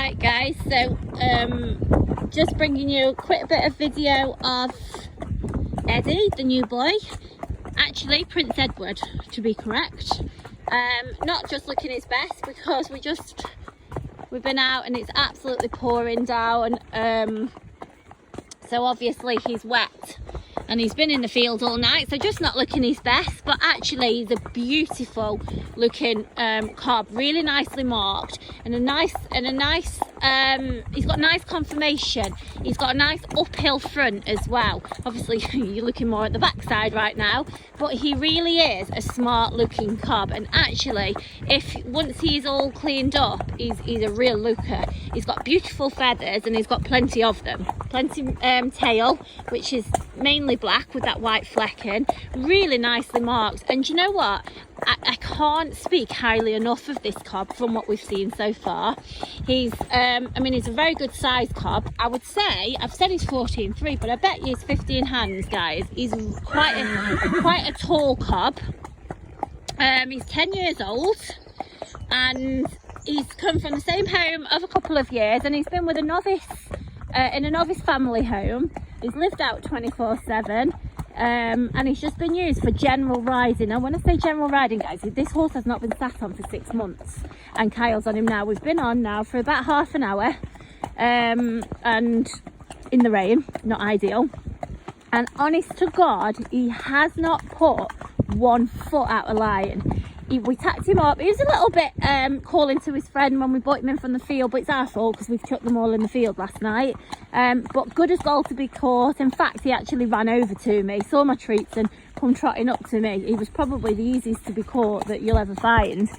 Right guys, so just bringing you a quick bit of video of Eddie, the new boy. Actually Prince Edward, to be correct. Not just looking his best because we've been out and it's absolutely pouring down, so obviously he's wet and he's been in the field all night, so just not looking his best. But actually he's a beautiful looking cob, really nicely marked, and he's got nice conformation. He's got a nice uphill front as well. Obviously you're looking more at the backside right now, but he really is a smart looking cob. And actually, once he's all cleaned up, he's a real looker. He's got beautiful feathers and he's got plenty of them, plenty tail, which is mainly black with that white flecking, really nicely marked. And you know what, I can't speak highly enough of this cob from what we've seen so far. He's I mean, he's a very good size cob. I would say, I've said he's 14.3, but I bet you he's 15 hands, guys. He's quite a tall cob. He's 10 years old and he's come from the same home of a couple of years, and he's been with a novice in a novice family home. He's lived out 24/7. And he's just been used for general riding. And when I say general riding, guys, this horse has not been sat on for 6 months, and Kyle's on him now. We've been on now for about half an hour, and in the rain, not ideal. And honest to God, he has not put 1 foot out of line. We tacked him up. He was a little bit calling to his friend when we brought him in from the field, but it's our fault because we've chucked them all in the field last night. But good as gold to be caught. In fact, he actually ran over to me, saw my treats and come trotting up to me. He was probably the easiest to be caught that you'll ever find.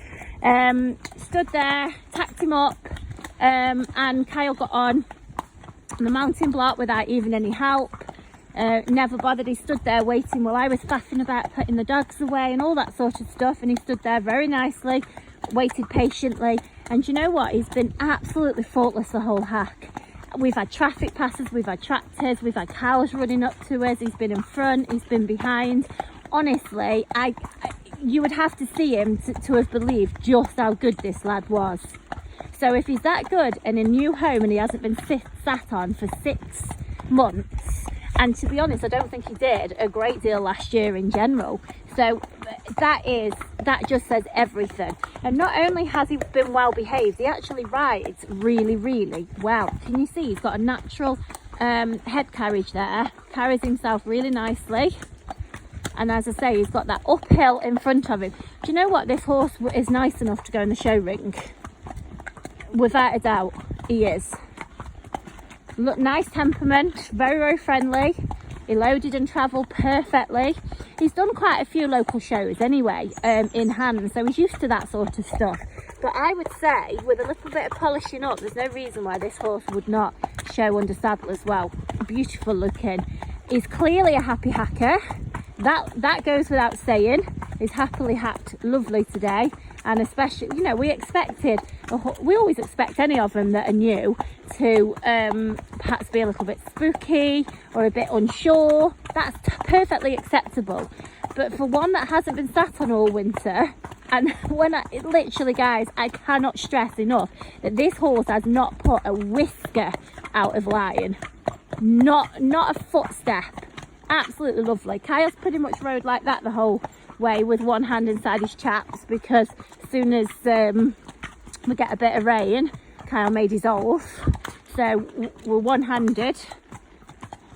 Stood there, tacked him up, and Kyle got on the mounting block without even any help. Never bothered. He stood there waiting while I was faffing about putting the dogs away and all that sort of stuff, and he stood there very nicely, waited patiently. And you know what, he's been absolutely faultless the whole hack. We've had traffic passes, we've had tractors, we've had cows running up to us. He's been in front, he's been behind. Honestly, you would have to see him to have believed just how good this lad was. So if he's that good in a new home and he hasn't been sat on for 6 months, and to be honest, I don't think he did a great deal last year in general. So that just says everything. And not only has he been well behaved, he actually rides really, really well. Can you see he's got a natural head carriage there, carries himself really nicely. And as I say, he's got that uphill in front of him. Do you know what, this horse is nice enough to go in the show ring? Without a doubt, he is. Look, nice temperament, very, very friendly. He loaded and travelled perfectly. He's done quite a few local shows anyway, in hand, so he's used to that sort of stuff. But I would say, with a little bit of polishing up, there's no reason why this horse would not show under saddle as well. Beautiful looking. He's clearly a happy hacker. That goes without saying. He's happily hacked lovely today. And especially, you know, we always expect any of them that are new to perhaps be a little bit spooky or a bit unsure. That's perfectly acceptable. But for one that hasn't been sat on all winter, and literally, guys, I cannot stress enough that this horse has not put a whisker out of line. Not a footstep. Absolutely lovely. Kyle's pretty much rode like that the whole way with one hand inside his chaps, because as soon as we get a bit of rain, Kyle made his off, so we're one-handed.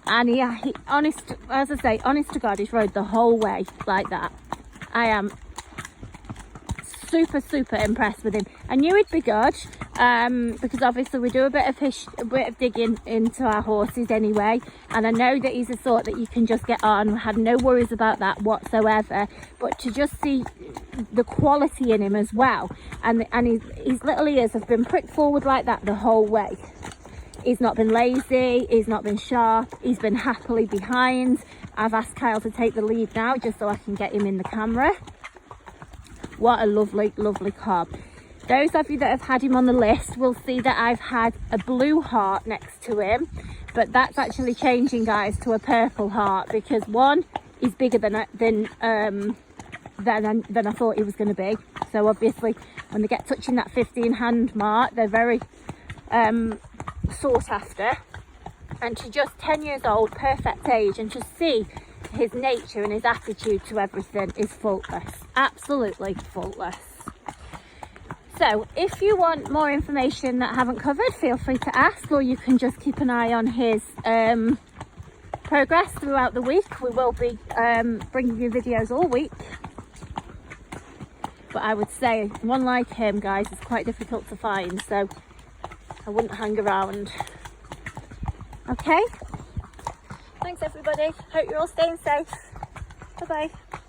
And he honest to God, he's rode the whole way like that. I am super impressed with him. I knew he'd be good, because obviously we do a bit of digging into our horses anyway, and I know that he's a sort that you can just get on. I had no worries about that whatsoever. But to just see the quality in him as well, and his little ears have been pricked forward like that the whole way. He's not been lazy, he's not been sharp, he's been happily behind. I've asked Kyle to take the lead now just so I can get him in the camera. What a lovely, lovely cob. Those of you that have had him on the list will see that I've had a blue heart next to him, but that's actually changing, guys, to a purple heart, because one, he's bigger than I thought he was going to be. So obviously when they get touching that 15 hand mark, they're very sought after, and to just 10 years old, perfect age, and to see his nature and his attitude to everything is faultless, absolutely faultless. So if you want more information that I haven't covered, feel free to ask, or you can just keep an eye on his progress throughout the week. We will be bringing you videos all week, but I would say one like him, guys, is quite difficult to find, so I wouldn't hang around. Okay, thanks everybody, hope you're all staying safe. Bye bye.